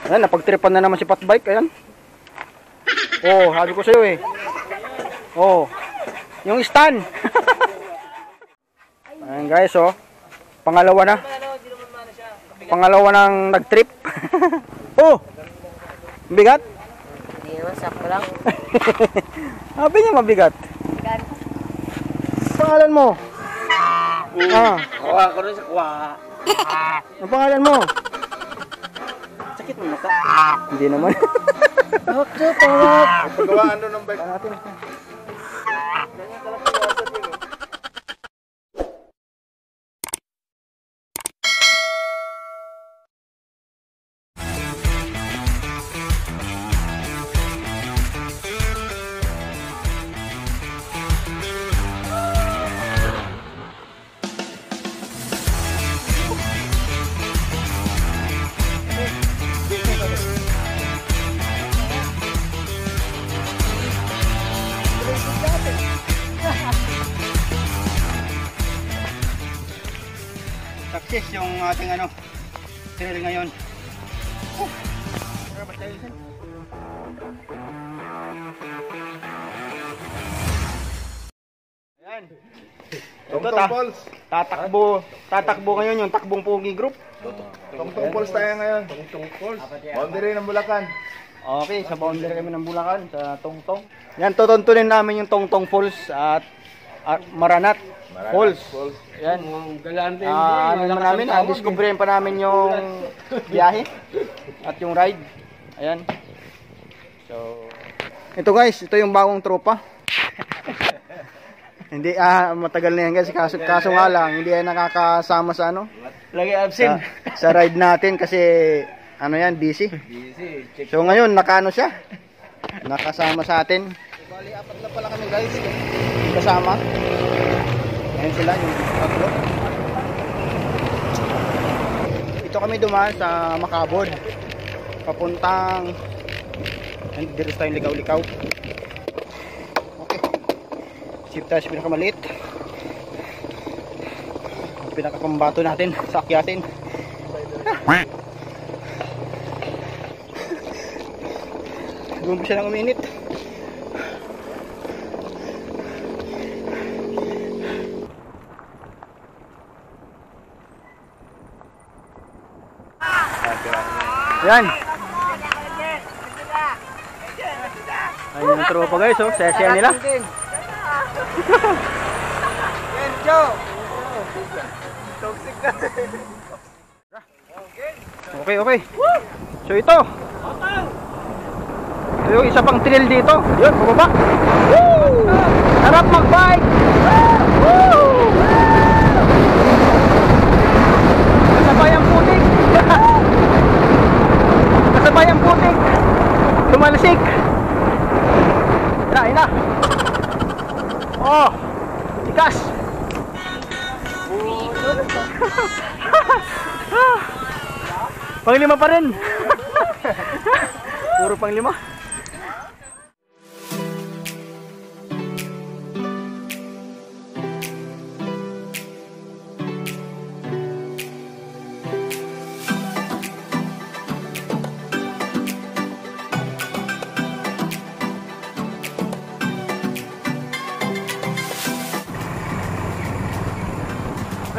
Ayan, napagtripan na naman si Patbike. Ayan. Oh, sabi ko sa'yo eh. Oh, yung stand. Ayan guys, oh. Pangalawa na. Pangalawa nang nag-trip. Oh, bigat? Hindi naman, sakto lang. Sabi niya mabigat. Pangalan mo? Kuha ko rin sa kuha. Ang pangalan mo? Sakit mo mata. Hindi naman. Pagawaan doon ng bike. Success yung ating trail ngayon. Ayan. Tongtong Falls. Tatakbo ngayon yung Takbong Pogi Group. Tongtong Falls tayo ngayon. Tongtong Falls. Boundary ng Bulacan. Okay, sa boundary kami ng Bulacan, sa Tongtong. Yan, tutuntunin namin yung Tongtong Falls at Maranat Falls. Yan. Ano naman namin, discoverin pa namin yung biyahe at yung ride. Ayan. So, ito guys, ito yung bagong tropa. Hindi, matagal na yan guys, kaso nga lang, hindi yan nakakasama sa Lagi absent. Sa ride natin kasi, busy. So ngayon, siya. Nakasama sa atin. Bali, apat na pala kami guys. Kasama. Ayan sila, yung tatlo. Ito kami dumaan sa Macabod. Papuntang dito tayong likaw-likaw. Okay. Sip tayo sa pinakamaliit. Ang pinakapambato natin sa akyatin. Gumpisa lang uminit. Yan. Ayun yung tropa guys, oh. Sesya nila. Yan, Joe. Toxic na. Okay. So ito yung isa pang trail dito. Yun, pababa. Woo! Harap mag-bike. Woo! Kasabay ang putik. Kasabay ang putik. Tumalsik. Ina. Oh, tikas. Panglima pa rin. Puro panglima.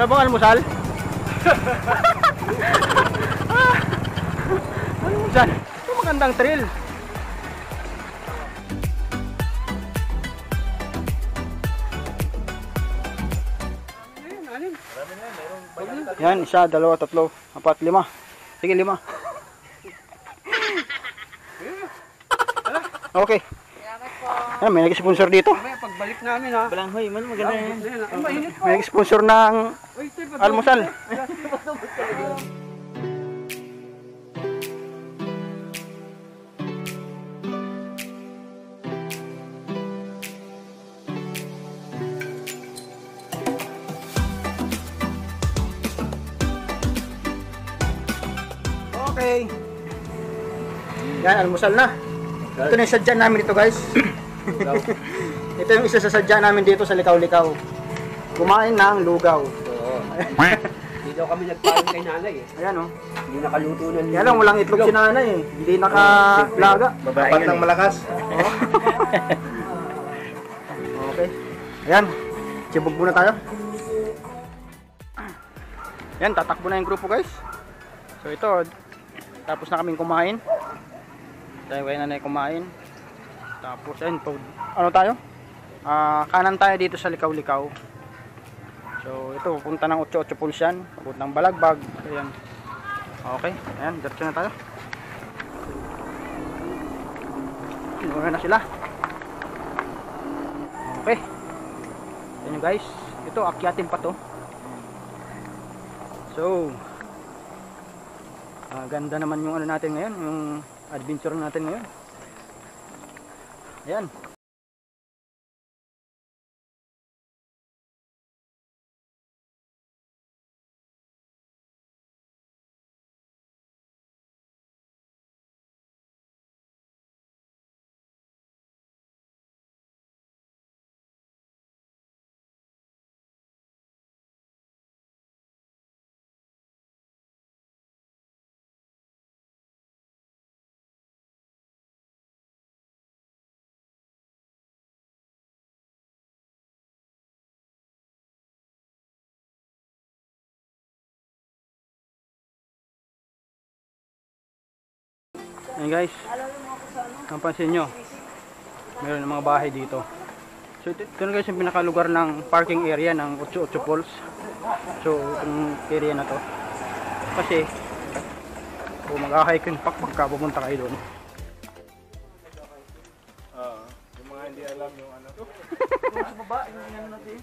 Ano bang almusal? Almusal? Ito magandang trail. Yan, isa, dalawa, tatlo, apat, lima. Sige, 5. Okay. Ayan, may nag-sponsor dito. Pagbalik namin ha. Balanghoy, maganda yan. May nag-sponsor ng almusal. Okay. Yan, almusal na. Ito na yung sadya namin dito guys. Ito yung isa sa sadya namin dito sa Likaw-Likaw. Kumain ng lugaw. Hindi daw kami nagpaling kay nanay eh. Ayan oh. Hindi nakaluto na Kaya lang, walang itlog si nanay eh. Hindi naka-laga. Babapat ng malakas. Okay. Ayan. Sibog muna tayo. Ayan, tatakbo na yung grupo guys. So ito, tapos na kaming kumain. Tayo kaya nanay kumain. Tapos ayun, ano tayo? Kanan tayo dito sa Likaw-Likaw. So ito, pupunta ng 88 Falls yan. Papunta ng Balagbag. Ayan. Okay, ayan, diretso na tayo. Inuuna na sila. Okay. Ayan guys, ito akyatin pa to. So ganda naman yung ano natin ngayon, yung adventure natin ngayon. Ayan. Ayan guys, napansin nyo, meron ng mga bahay dito. So ito na guys yung pinakalugar ng parking area ng 88 Falls. So itong area na to, kasi kung mag-hike yung pagka pupunta kayo doon. Yung mga hindi alam yung ano. Sa baba, yung ano natin.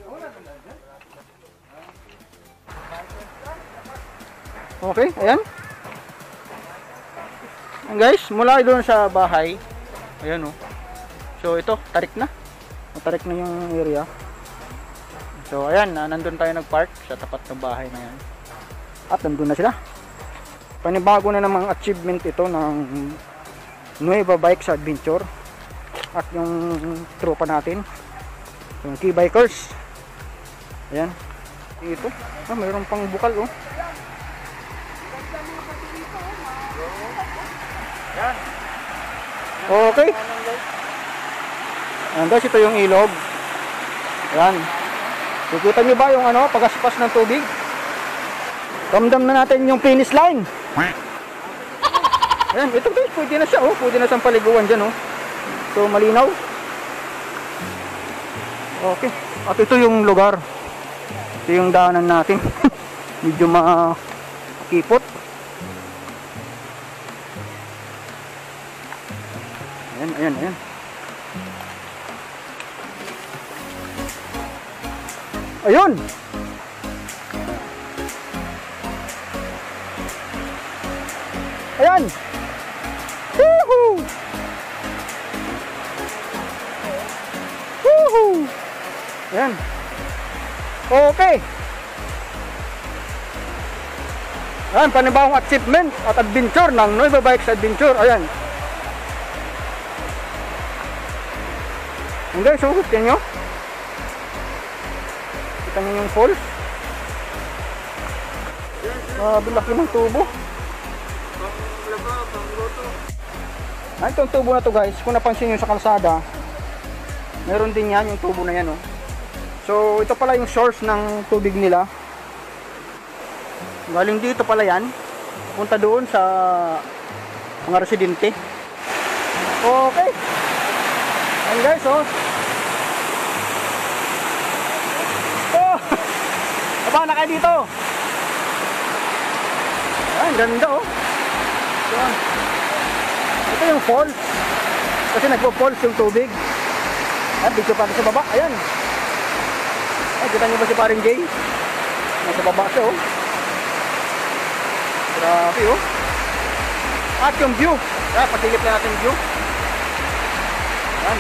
Okay, ayan. Ayan guys, mula doon sa bahay, ayan oh. So ito, tarik na. Tarik na yung area. So ayan, nandun tayo nagpark sa tapat ng bahay na yan. At nandun na sila. Panibago na namang achievement ito ng Nueva Bikes Adventure. At yung tropa natin, yung Key Bikers. Ayan. Ito, mayroon pang bukal oh. Okay. Ayan guys, ito yung ilog. Ayan. Kikita nyo ba yung ano, pagaspas ng tubig? Ramdam na natin yung finish line. Ayan, ito guys, pwede na siya oh. Pwede na siyang paliguan dyan oh. So malinaw. Okay. At ito yung lugar. Ito yung daanan natin. Medyo makipot. Ayan, ayan, ayan. Ayun! Ayan! Woohoo! Woohoo! Ayan. Okay. Ayan, panibawang achievement at adventure ng Nueva Bikes Adventure. Ayan. Ayan guys, so, kita nyo. Kita nyo yung falls. Laki ng tubo. Ayan, itong tubo na to guys, kung napansin nyo sa kalsada, meron din yan, yung tubo na yan oh. So ito pala yung source ng tubig nila. Galing dito pala yan, punta doon sa mga residente. Okay. Ayan guys oh. Oh, aba na kayo dito. Ayan, ganda oh. Ayan. Ito yung falls, kasi nagpo-falls yung tubig. Ayan, dito pa sa baba, ayan. Ay, kita nyo ba si paring Jay? Nasa baba siya oh. Grabe oh. At yung view, ayan, pasilip na natin yung view. Ayan.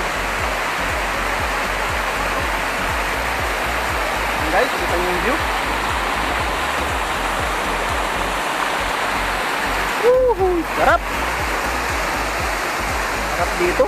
Ayan guys, kita nyo yung view. Woohoo! Sarap! Sarap dito.